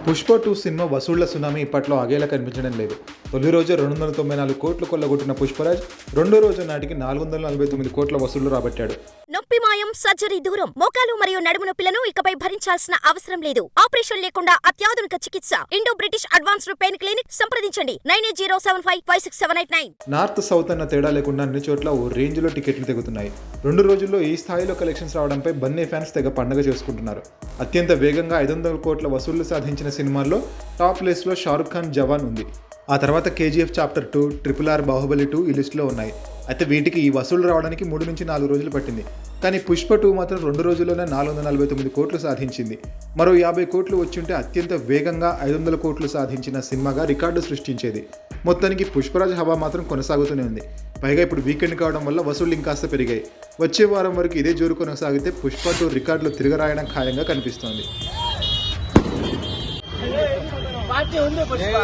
Pushpa 2 cinema వసూళ్ల tsunami ఇప్పట్లో ఆగేలా కనిపించడం లేదు. తొలి రోజు 294 కోట్లు కొల్లగొట్టిన పుష్పరాజ్ రెండో రోజు నాటికి 449 కోట్ల వసూళ్లు రాబట్టాడు. నొప్పి మాయం, సర్జరీ దూరం. మోకాలు మరియు నడుము నొప్పులను ఇకపై భరించాల్సిన అవసరం లేదు. ఆపరేషన్ లేకుండా అత్యాధునిక చికిత్స. Indo British advanced pain clinic. సంప్రదించండి 9807556789. నార్త్ సౌత్ అన్న తేడా లేకుండా అన్ని చోట్ల ఓ రేంజ్ లో టికెట్లు తెగుతున్నాయి. 2 రోజుల్లో ఈ స్థాయిలో కలెక్షన్స్ రావడంపై బన్నీ ఫ్యాన్స్ తెగ పండుగ చేసుకుంటున్నారు. అత్యంత వేగంగా 500 కోట్ల వసూళ్లు సాధించిన సినిమాల్లో టాప్ ప్లేస్ లో షారుఖ్ ఖాన్ జవాన్ ఉంది. ఆ తర్వాత కేజీఎఫ్ చాప్టర్ 2, RRR, బాహుబలి 2 ఈ లిస్టులో ఉన్నాయి. అయితే వీటికి ఈ వసూళ్లు రావడానికి 3 నుంచి 4 రోజులు పట్టింది. కానీ పుష్ప 2 మాత్రం 2 రోజుల్లోనే 449 కోట్లు సాధించింది. మరో 50 కోట్లు వచ్చుంటే అత్యంత వేగంగా 500 కోట్లు సాధించిన సినిమాగా రికార్డు సృష్టించేది. మొత్తానికి పుష్పరాజ్ హవా మాత్రం కొనసాగుతూనే ఉంది. పైగా ఇప్పుడు వీకెండ్ కావడం వల్ల వసూళ్లు ఇంకాస్త పెరిగాయి. వచ్చే వారం వరకు ఇదే జోరు కొనసాగితే పుష్ప 2 రికార్డులు తిరగరాయడం ఖాయంగా కనిపిస్తోంది. పార్టీ ఉంది పుష్ప